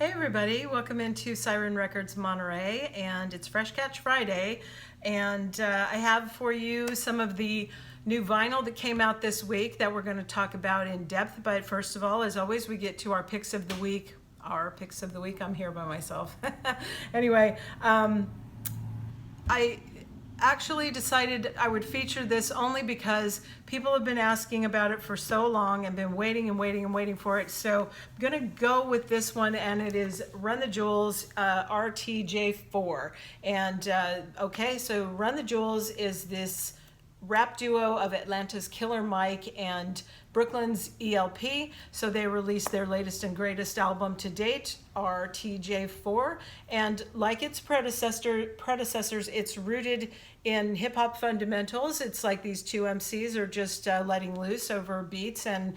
Hey everybody, welcome into Siren Records Monterey, and it's Fresh Catch Friday, and I have for you some of the new vinyl that came out this week that we're going to talk about in depth. But first of all, as always, we get to our picks of the week. I'm here by myself. Anyway, I actually decided I would feature this only because people have been asking about it for so long and been waiting and waiting and waiting for it. So I'm going to go with this one, and it is Run the Jewels RTJ4. And okay, so Run the Jewels is this rap duo of Atlanta's Killer Mike and Brooklyn's ELP. So they released their latest and greatest album to date, RTJ4, and like its predecessors, it's rooted in hip-hop fundamentals. It's like these two MCs are just letting loose over beats and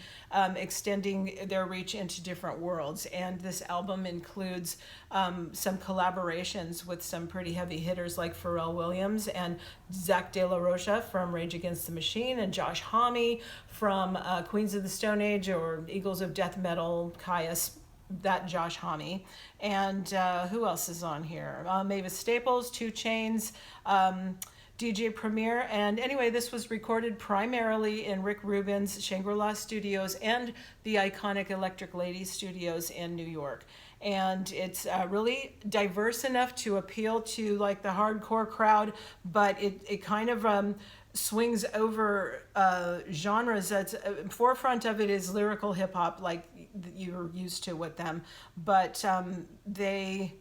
extending their reach into different worlds. And this album includes some collaborations with some pretty heavy hitters like Pharrell Williams and Zach De La Rocha from Rage Against the Machine, and Josh Homme from Queens of the Stone Age or Eagles of Death Metal, Caius, that Josh Homme. And who else is on here? Mavis Staples, 2 Chainz, DJ Premier. And anyway, this was recorded primarily in Rick Rubin's Shangri-La Studios and the iconic Electric Lady Studios in New York. And it's really diverse enough to appeal to like the hardcore crowd, but it kind of swings over genres. That's forefront of it is lyrical hip hop, like you're used to with them, but they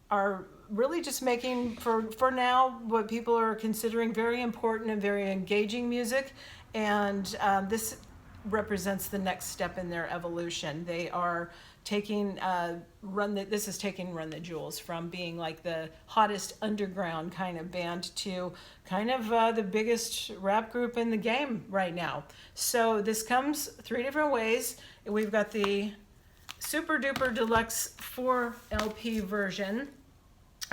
are really just making for now what people are considering very important and very engaging music, and this represents the next step in their evolution. They are taking Run the Jewels from being like the hottest underground kind of band to kind of the biggest rap group in the game right now. So this comes 3 different ways. We've got the super duper deluxe 4 LP version,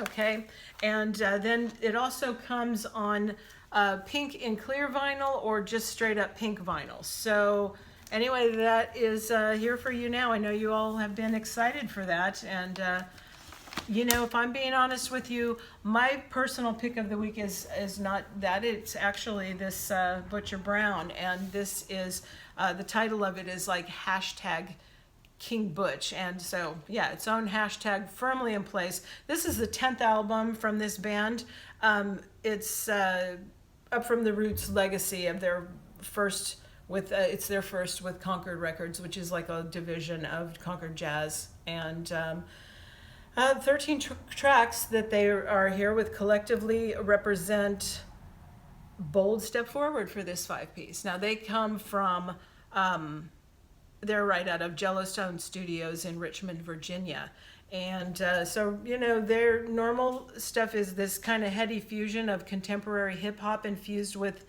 okay, and then it also comes on pink and clear vinyl or just straight up pink vinyl. So anyway, that is here for you now. I know you all have been excited for that. And, you know, if I'm being honest with you, my personal pick of the week is not that. It's actually this Butcher Brown. And this is, the title of it is like hashtag King Butch. And so, yeah, its own hashtag firmly in place. This is the 10th album from this band. It's up from the Roots legacy of their first it's their first with Concord Records, which is like a division of Concord Jazz, and 13 tracks that they are here with collectively represent bold step forward for this 5-piece. Now they come from they're right out of Jellystone Studios in Richmond, Virginia. And so, you know, their normal stuff is this kind of heady fusion of contemporary hip-hop infused with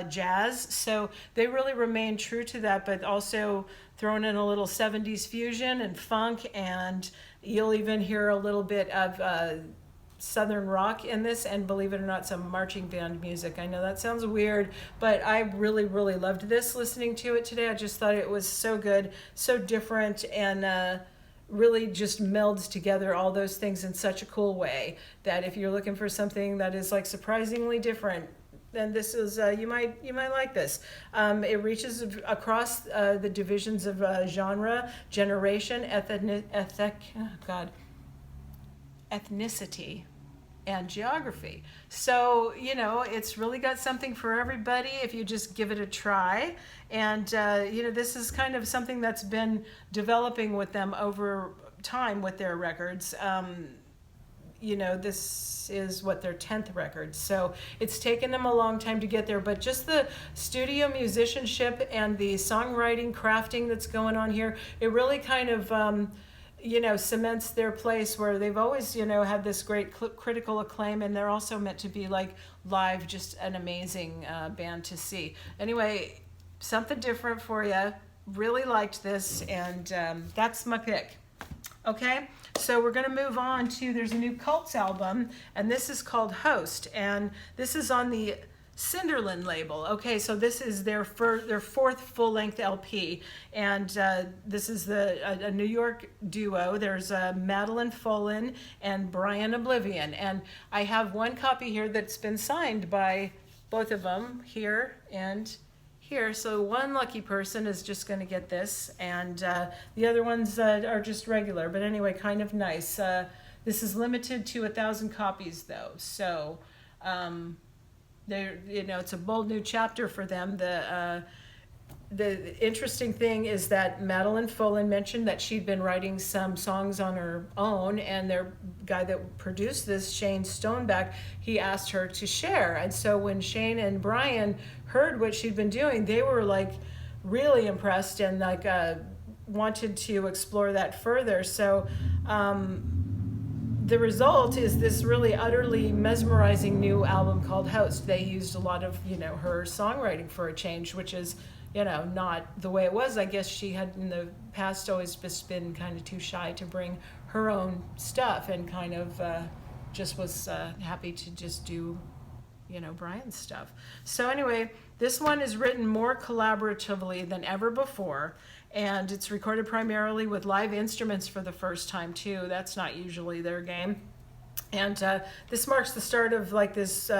jazz. So they really remain true to that, but also thrown in a little 70s fusion and funk, and you'll even hear a little bit of Southern rock in this, and believe it or not, some marching band music. I know that sounds weird, but I really, really loved this listening to it today. I just thought it was so good, so different, and really just melds together all those things in such a cool way that if you're looking for something that is like surprisingly different, then this is you might like this. It reaches across the divisions of genre, generation, ethnicity, and geography. So, you know, it's really got something for everybody if you just give it a try. And, you know, this is kind of something that's been developing with them over time with their records. You know, this is their 10th record. So it's taken them a long time to get there, but just the studio musicianship and the songwriting crafting that's going on here, it really kind of, you know, cements their place where they've always, you know, had this great critical acclaim, and they're also meant to be like live, just an amazing band to see. Anyway, something different for you. Really liked this, and that's my pick. Okay, so we're going to move on to, there's a new Colt album, and this is called Host, and this is on the Cinderland label. Okay, so this is their fourth full-length LP, and this is a New York duo. There's Madeline Fullen and Brian Oblivion, and I have one copy here that's been signed by both of them here and here. So one lucky person is just going to get this, and the other ones are just regular. But anyway, kind of nice. This is limited to 1,000 copies, though. So. It's a bold new chapter for them. The interesting thing is that Madeline Fullen mentioned that she'd been writing some songs on her own, and their guy that produced this, Shane Stoneback, he asked her to share. And so when Shane and Brian heard what she'd been doing, they were like really impressed and like wanted to explore that further. So the result is this really utterly mesmerizing new album called Host. They used a lot of, her songwriting for a change, which is, not the way it was. I guess she had in the past always just been kind of too shy to bring her own stuff, and kind of just was happy to just do, Brian's stuff. So anyway, this one is written more collaboratively than ever before. And it's recorded primarily with live instruments for the first time, too. That's not usually their game. And this marks the start of like this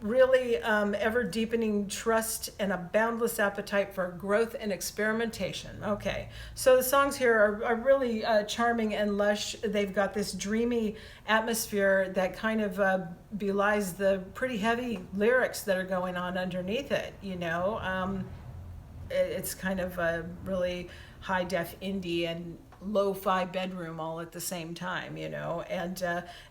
really ever-deepening trust and a boundless appetite for growth and experimentation. Okay, so the songs here are really charming and lush. They've got this dreamy atmosphere that kind of belies the pretty heavy lyrics that are going on underneath it, It's kind of a really high-def indie and lo-fi bedroom all at the same time, And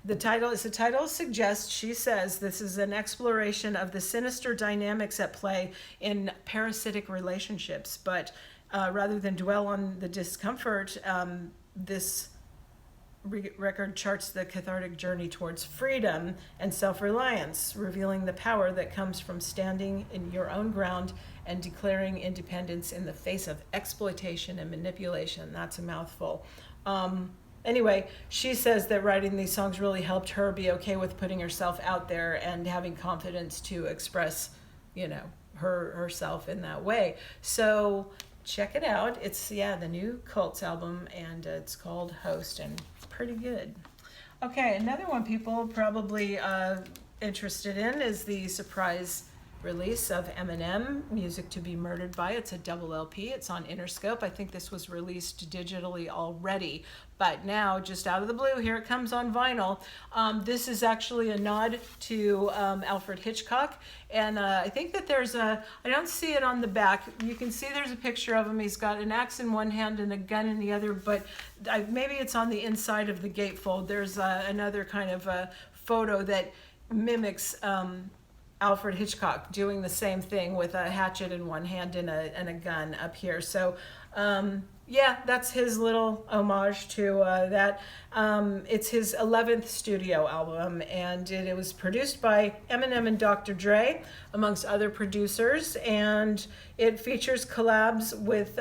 the title suggests, she says, this is an exploration of the sinister dynamics at play in parasitic relationships. But rather than dwell on the discomfort, this record charts the cathartic journey towards freedom and self-reliance, revealing the power that comes from standing in your own ground and declaring independence in the face of exploitation and manipulation. That's a mouthful. Anyway, she says that writing these songs really helped her be okay with putting herself out there and having confidence to express, herself in that way. So check it out. It's, the new Colts album, and it's called Host, and pretty good. Okay, another one people probably interested in is the surprise release of Eminem, Music to Be Murdered By. It's a double LP. It's on Interscope. I think this was released digitally already, but now, just out of the blue, here it comes on vinyl. This is actually a nod to Alfred Hitchcock, and I think that I don't see it on the back. You can see there's a picture of him. He's got an axe in one hand and a gun in the other, but maybe it's on the inside of the gatefold. There's another kind of photo that mimics Alfred Hitchcock doing the same thing with a hatchet in one hand and a gun up here. So that's his little homage to that. It's his 11th studio album, and it was produced by Eminem and Dr. Dre, amongst other producers, and it features collabs with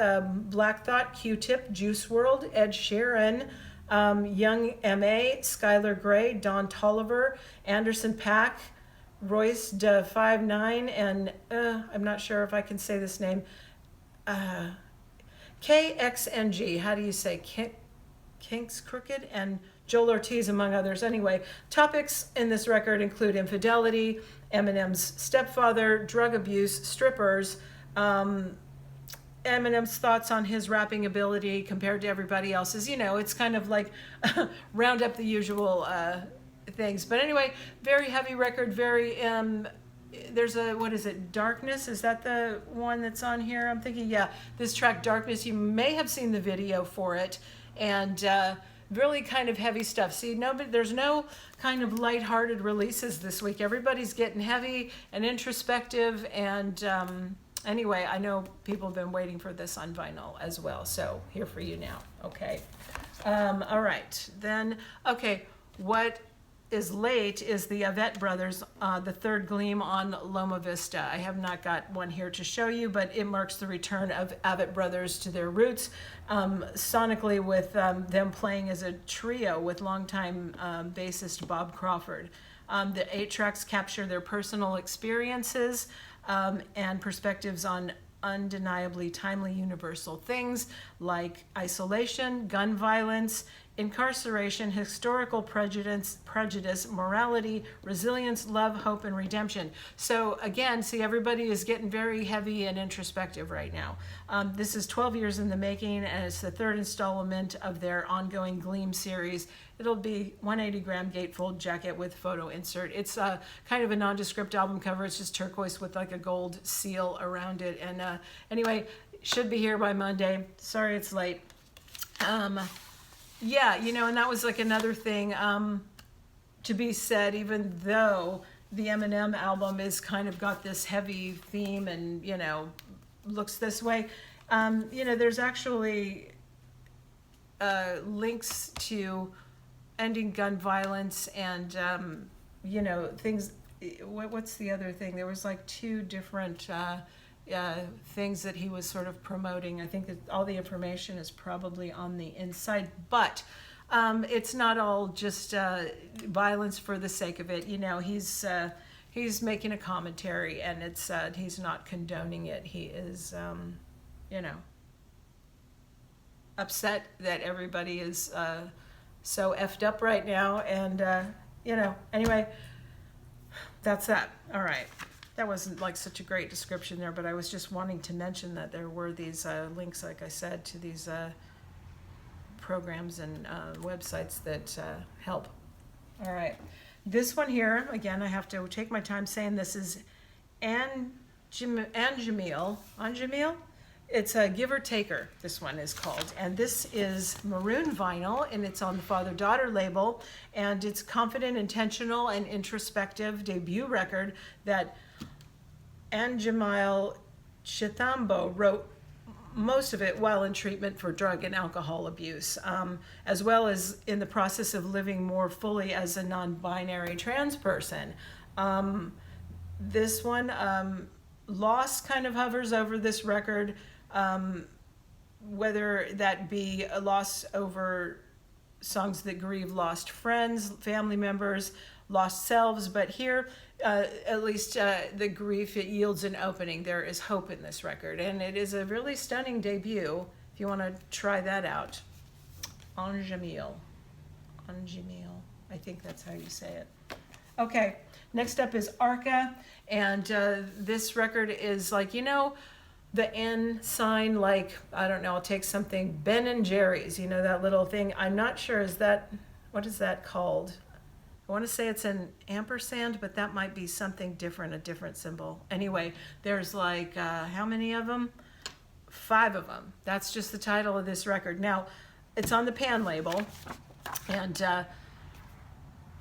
Black Thought, Q-Tip, Juice WRLD, Ed Sheeran, Young M.A., Skylar Grey, Don Tolliver, Anderson .Paak, Royce da 5'9", and I'm not sure if I can say this name, KXNG, how do you say, Kinks Crooked, and Joel Ortiz, among others. Anyway, topics in this record include infidelity, Eminem's stepfather, drug abuse, strippers, Eminem's thoughts on his rapping ability compared to everybody else's. It's kind of like round up the usual things. But anyway, very heavy record, very there's a, what is it, Darkness? Is that the one that's on here? I'm thinking, this track, Darkness, you may have seen the video for it, and really kind of heavy stuff. See, there's no kind of lighthearted releases this week. Everybody's getting heavy and introspective, and anyway, I know people have been waiting for this on vinyl as well, so here for you now, okay? All right, then, okay, what is late is the Yvette Brothers, the third Gleam on Loma Vista. I have not got one here to show you, but it marks the return of Yvette Brothers to their roots, sonically, with them playing as a trio with longtime bassist Bob Crawford. The 8 tracks capture their personal experiences and perspectives on undeniably timely universal things like isolation, gun violence, incarceration, historical prejudice, morality, resilience, love, hope, and redemption. So again, see, everybody is getting very heavy and introspective right now. This is 12 years in the making, and it's the 3rd installment of their ongoing Gleam series. It'll be 180-gram gatefold jacket with photo insert. It's kind of a nondescript album cover. It's just turquoise with like a gold seal around it. And anyway, should be here by Monday. Sorry it's late. Yeah, you know, and that was like another thing to be said, even though the Eminem album is kind of got this heavy theme and, you know, looks this way. You know, there's actually links to ending gun violence and, you know, things. What's the other thing? There was like 2 different things that he was sort of promoting. I think that all the information is probably on the inside, but it's not all just violence for the sake of it. You know, he's making a commentary, and it's he's not condoning it. He is, you know, upset that everybody is so effed up right now, and you know, anyway, that's that. All right. That wasn't like such a great description there, but I was just wanting to mention that there were these links, like I said, to these programs and websites that help. All right. This one here, again, I have to take my time saying this is Jamel. It's a Give or Taker, this one is called. And this is maroon vinyl, and it's on the father-daughter label. And it's confident, intentional, and introspective debut record that Jamel Chithambo wrote most of it while in treatment for drug and alcohol abuse, as well as in the process of living more fully as a non-binary trans person. This one, loss kind of hovers over this record, whether that be a loss over songs that grieve lost friends, family members, lost selves, but here, at least the grief, it yields an opening. There is hope in this record, and it is a really stunning debut, if you want to try that out. Jamel, I think that's how you say it. Okay, next up is Arca, and this record is like, you know, the N sign, like, I don't know, I'll take something, Ben and Jerry's, you know, that little thing. I'm not sure, is that, what is that called? I want to say it's an ampersand, but that might be something different, a different symbol. Anyway, there's like, how many of them? 5 of them. That's just the title of this record. Now, it's on the Pan label, and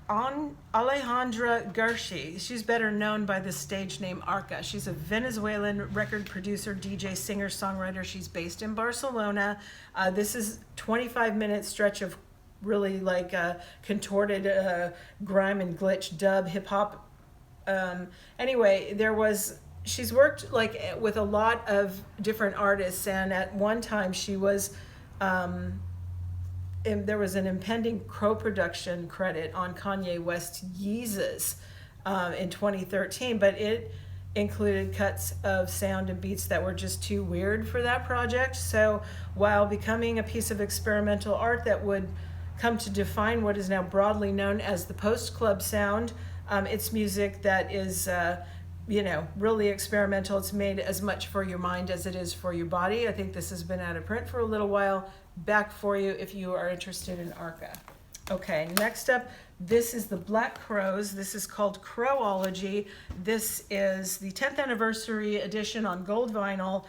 on Alejandra Garci, she's better known by the stage name Arca. She's a Venezuelan record producer, DJ, singer, songwriter. She's based in Barcelona. This is 25-minute stretch of really like contorted grime and glitch dub hip hop. Anyway, she's worked like with a lot of different artists, and at one time she was there was an impending co-production credit on Kanye West's Yeezus in 2013, but it included cuts of sound and beats that were just too weird for that project. So while becoming a piece of experimental art that would come to define what is now broadly known as the post-club sound, it's music that is you know, really experimental. It's made as much for your mind as it is for your body. I think this has been out of print for a little while. Back for you if you are interested in Arca. Okay, next up, this is the Black Crowes. This is called Crowology. This is the 10th anniversary edition on gold vinyl.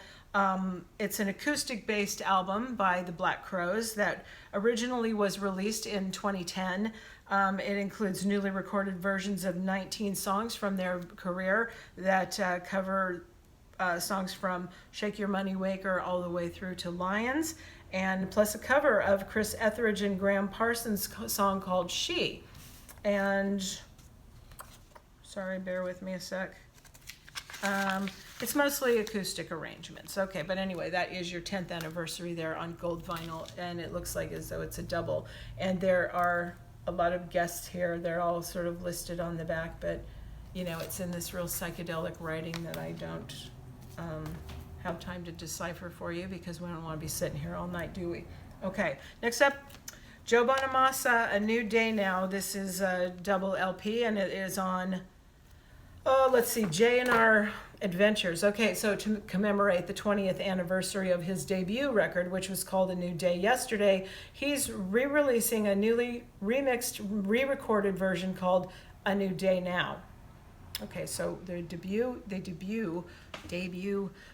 It's an acoustic-based album by the Black Crowes that originally was released in 2010. It includes newly recorded versions of 19 songs from their career that cover songs from Shake Your Money Waker all the way through to Lions, and plus a cover of Chris Etheridge and Graham Parsons' song called She. And, sorry, bear with me a sec. It's mostly acoustic arrangements. Okay, but anyway, that is your 10th anniversary there on gold vinyl, and it looks like as though it's a double. And there are a lot of guests here. They're all sort of listed on the back, but you know, it's in this real psychedelic writing that I don't have time to decipher for you because we don't want to be sitting here all night, do we? Okay, next up, Joe Bonamassa, A New Day Now. This is a double LP, and it is on, oh, let's see, J&R Adventures. Okay, so to commemorate the 20th anniversary of his debut record, which was called A New Day yesterday, he's re-releasing a newly remixed, re-recorded version called A New Day Now. Okay, so the debut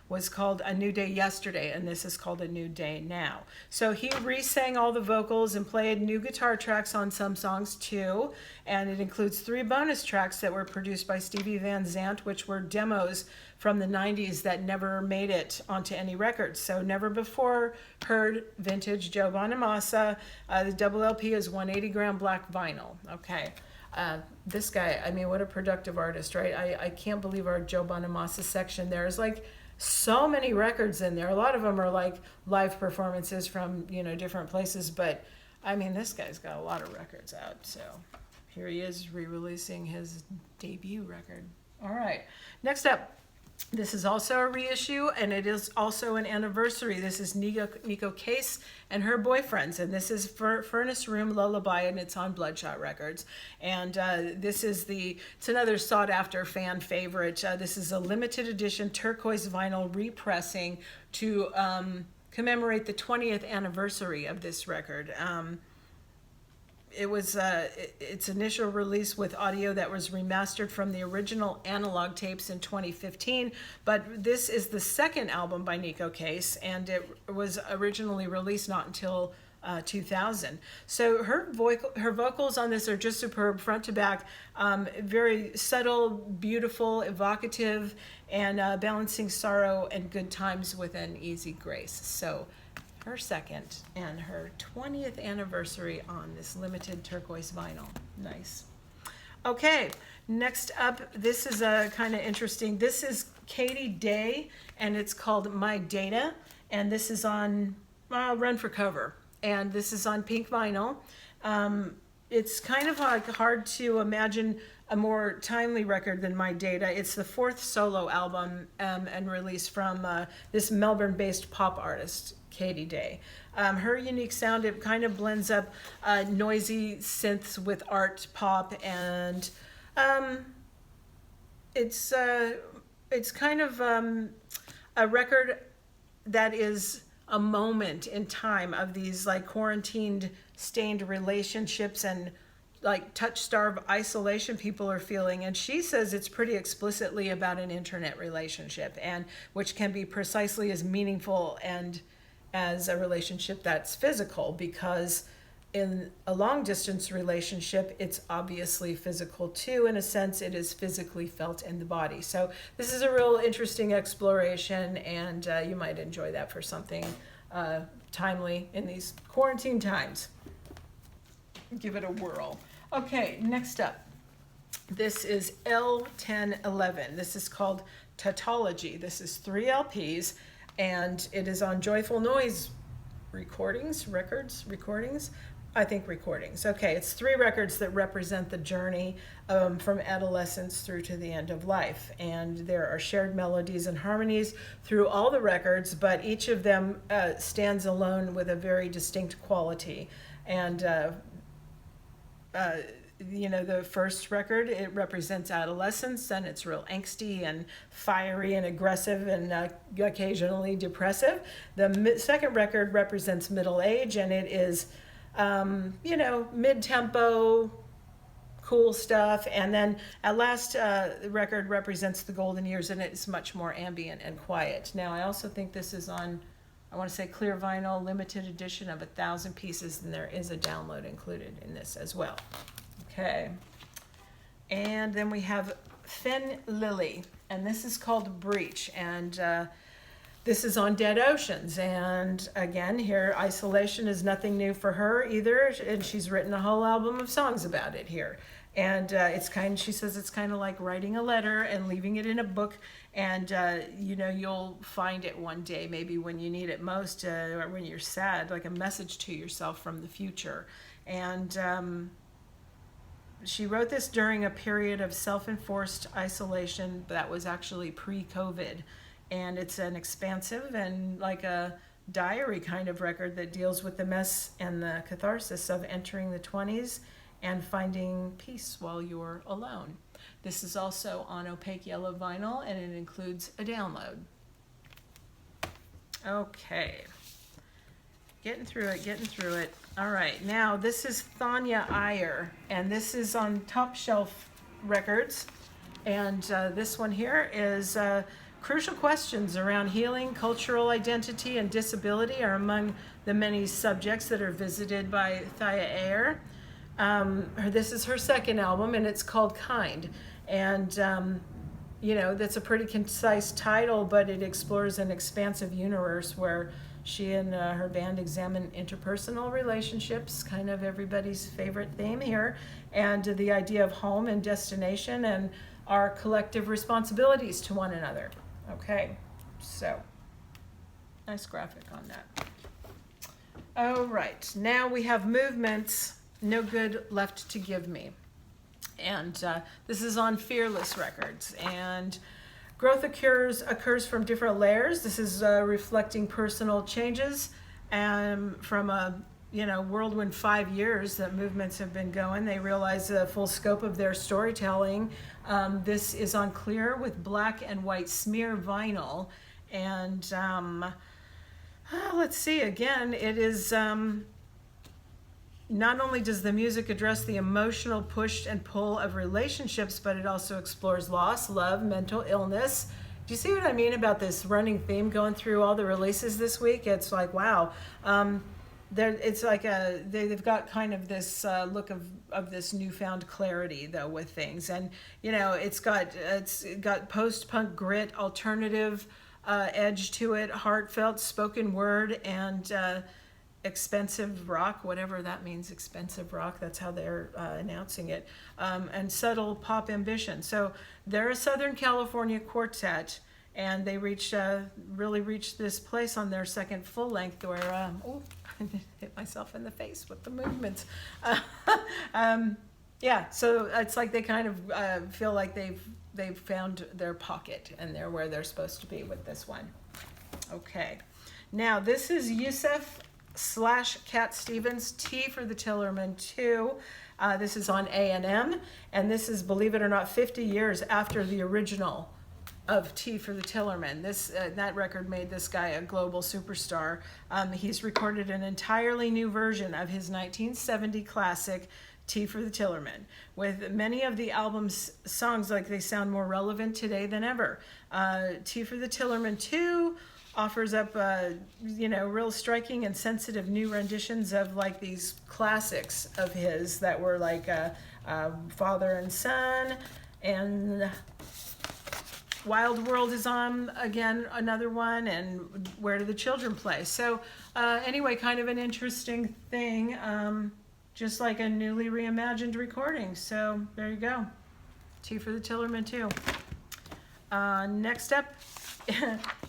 was called A New Day Yesterday, and this is called A New Day Now. So he re-sang all the vocals and played new guitar tracks on some songs too, and it includes 3 bonus tracks that were produced by Stevie Van Zandt, which were demos from the 90s that never made it onto any records. So never before heard vintage Joe Bonamassa. The double LP is 180-gram black vinyl. Okay. This guy, I mean, what a productive artist, right? I can't believe our Joe Bonamassa section. There's like so many records in there. A lot of them are like live performances from, you know, different places. But I mean, this guy's got a lot of records out. So here he is re-releasing his debut record. All right. Next up. This is also a reissue, and it is also an anniversary. This is Nico Case and her boyfriends, and this is Furnace Room Lullaby, and it's on Bloodshot Records. And it's another sought-after fan favorite. This is a limited edition turquoise vinyl repressing to commemorate the 20th anniversary of this record. It was its initial release with audio that was remastered from the original analog tapes in 2015, but this is the second album by Nico Case, and it was originally released not until 2000. So her vocals on this are just superb, front to back, very subtle, beautiful, evocative, and balancing sorrow and good times with an easy grace. So her second and her 20th anniversary on this limited turquoise vinyl. Nice. Okay, next up, this is a kind of interesting. This is Katie Day, and it's called My Data, and this is on Run for Cover, and this is on pink vinyl. It's kind of like hard to imagine a more timely record than My Data. It's the 4th solo album and release from this Melbourne-based pop artist, Katie Day. Her unique sound, it kind of blends up noisy synths with art pop, and it's kind of a record that is a moment in time of these like quarantined, stained relationships and like touch-starved isolation people are feeling. And she says it's pretty explicitly about an internet relationship, and which can be precisely as meaningful and as a relationship that's physical, because in a long distance relationship, it's obviously physical too. In a sense, it is physically felt in the body. So this is a real interesting exploration, and you might enjoy that for something timely in these quarantine times. Give it a whirl. Okay, next up. This is L1011. This is called Tautology. This is 3 LPs, and it is on Joyful Noise recordings. I think recordings. Okay, it's 3 records that represent the journey from adolescence through to the end of life. And there are shared melodies and harmonies through all the records, but each of them stands alone with a very distinct quality. And the first record, it represents adolescence, and it's real angsty and fiery and aggressive and occasionally depressive. The second record represents middle age, and it is, mid-tempo, cool stuff. And then at last, the record represents the golden years, and it's much more ambient and quiet. Now, I also think this is on, I want to say clear vinyl, limited edition of 1,000 pieces, and there is a download included in this as well. Okay. And then we have Finn Lily, and this is called Breach, and this is on Dead Oceans. And again, here, isolation is nothing new for her either, and she's written a whole album of songs about it here. And she says it's kind of like writing a letter and leaving it in a book, and you'll find it one day, maybe when you need it most, or when you're sad, like a message to yourself from the future. And she wrote this during a period of self-enforced isolation that was actually pre-COVID. And it's an expansive and like a diary kind of record that deals with the mess and the catharsis of entering the 20s and finding peace while you're alone. This is also on opaque yellow vinyl, and it includes a download. Okay. Getting through it. All right, now this is Tonya Iyer, and this is on Top Shelf Records. And this one here is crucial questions around healing, cultural identity, and disability are among the many subjects that are visited by Tonya Iyer. This is her second album, and it's called Kind. And, you know, that's a pretty concise title, but it explores an expansive universe where she and her band examine interpersonal relationships, kind of everybody's favorite theme here, and the idea of home and destination and our collective responsibilities to one another. Okay, so nice graphic on that. All right, now we have Movements, No Good Left to Give Me. And this is on Fearless Records. And growth occurs from different layers. This is reflecting personal changes from a whirlwind 5 years that Movements have been going. They realize the full scope of their storytelling. This is on clear with black and white smear vinyl. And let's see, again, it is not only does the music address the emotional push and pull of relationships, but it also explores loss, love, mental illness. Do you see what I mean about this running theme going through all the releases this week? It's like, wow. It's like they've got kind of this look of this newfound clarity though with things, and you know it's got post-punk grit, alternative edge to it, heartfelt spoken word, and expensive rock, whatever that means, expensive rock, that's how they're announcing it, and subtle pop ambition. So they're a Southern California quartet, and they really reached this place on their second full length where, I hit myself in the face with the movements. Yeah, so it's like they kind of feel like they've found their pocket and they're where they're supposed to be with this one. Okay, now this is Yusuf / Cat Stevens, T for the Tillerman 2. This is on A&M, and this is, believe it or not, 50 years after the original of T for the Tillerman. That record made this guy a global superstar. He's recorded an entirely new version of his 1970 classic T for the Tillerman, with many of the album's songs like they sound more relevant today than ever. T for the Tillerman 2 offers up real striking and sensitive new renditions of like these classics of his that were like Father and Son, and Wild World is on again, another one, and Where Do the Children Play? So anyway, kind of an interesting thing, just like a newly reimagined recording. So there you go, T for the Tillerman 2. Next up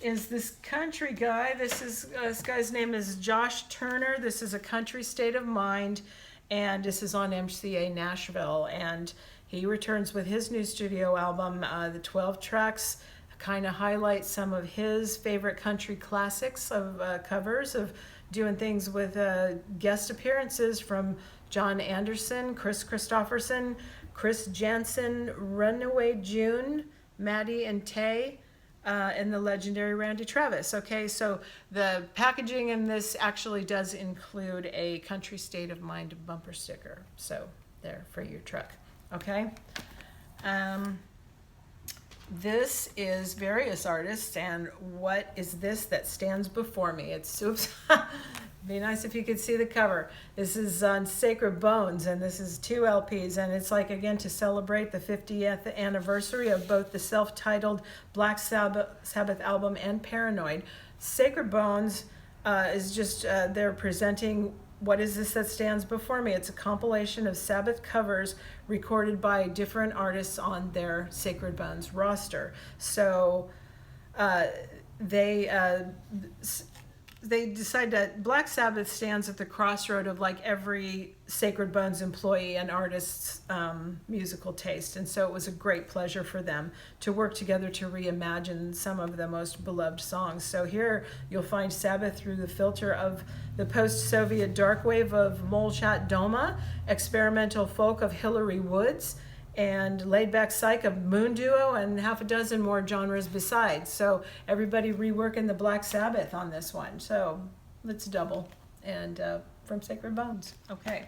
is this country guy. This guy's name is Josh Turner. This is A Country State of Mind, and this is on MCA Nashville, and he returns with his new studio album. The 12 tracks kind of highlight some of his favorite country classics of covers, of doing things with guest appearances from John Anderson, Chris Christopherson, Chris Jansen, Runaway June, Maddie and Tay, and the legendary Randy Travis. Okay, so the packaging in this actually does include a Country State of Mind bumper sticker. So there for your truck. Okay. This is various artists, and what is this that stands before me? It's, oops, be nice if you could see the cover. This is on Sacred Bones, and this is 2 LPs, and it's like, again, to celebrate the 50th anniversary of both the self-titled Black Sabbath album and Paranoid. Sacred Bones is just, they're presenting what is this that stands before me. It's a compilation of Sabbath covers recorded by different artists on their Sacred Bones roster. So they decide that Black Sabbath stands at the crossroad of like every Sacred Bones employee and artist's musical taste. And so it was a great pleasure for them to work together to reimagine some of the most beloved songs. So here you'll find Sabbath through the filter of the post-Soviet dark wave of Molchat Doma, experimental folk of Hillary Woods, and laid-back psych of Moon Duo, and half a dozen more genres besides. So everybody reworking the Black Sabbath on this one. So let's double. And from Sacred Bones. Okay.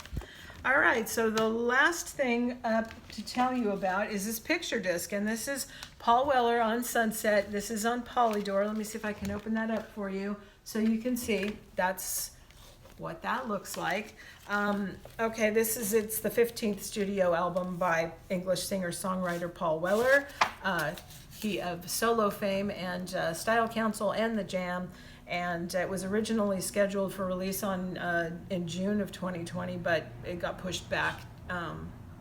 All right, so the last thing to tell you about is this picture disc, and this is Paul Weller on Sunset. This is on Polydor. Let me see if I can open that up for you so you can see. That's what that looks like. Okay, it's the 15th studio album by English singer-songwriter Paul Weller. He of solo fame and Style Council and The Jam. And it was originally scheduled for release in June of 2020, but it got pushed back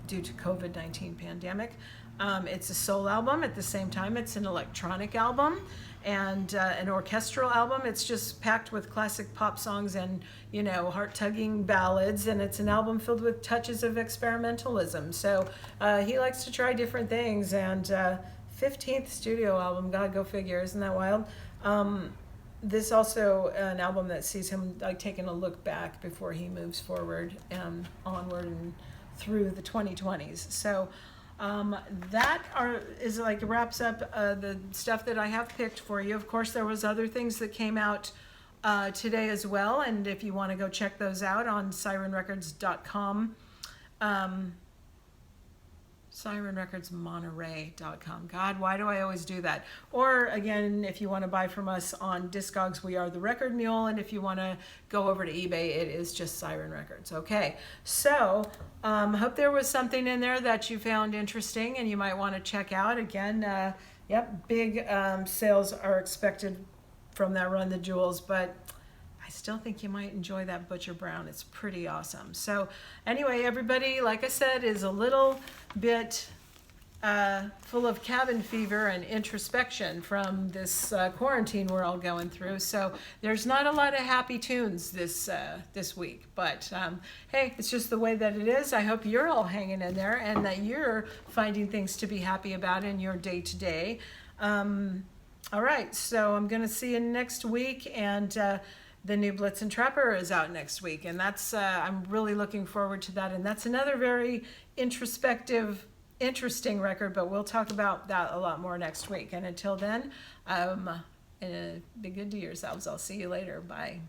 due to COVID-19 pandemic. It's a soul album. At the same time, it's an electronic album and an orchestral album. It's just packed with classic pop songs and, heart-tugging ballads. And it's an album filled with touches of experimentalism. So he likes to try different things. And 15th studio album, God, go figure, isn't that wild? This also an album that sees him taking a look back before he moves forward and onward and through the 2020s. So that wraps up the stuff that I have picked for you. Of course, there was other things that came out today as well, and if you want to go check those out on sirenrecords.com. SirenRecordsMonterey.com. God, why do I always do that? Or again, if you want to buy from us on Discogs, we are the Record Mule, and if you want to go over to eBay, it is just Siren Records. Okay, so hope there was something in there that you found interesting and you might want to check out. Again, big sales are expected from that Run the Jewels, but I still think you might enjoy that Butcher Brown. It's pretty awesome. So anyway, everybody, like I said, is a little bit full of cabin fever and introspection from this quarantine we're all going through. So there's not a lot of happy tunes this week, but hey, it's just the way that it is. I hope you're all hanging in there and that you're finding things to be happy about in your day-to-day. All right, so I'm going to see you next week, and the new Blitzen Trapper is out next week, and that's I'm really looking forward to that. And that's another very introspective, interesting record, but we'll talk about that a lot more next week. And until then, be good to yourselves. I'll see you later. Bye.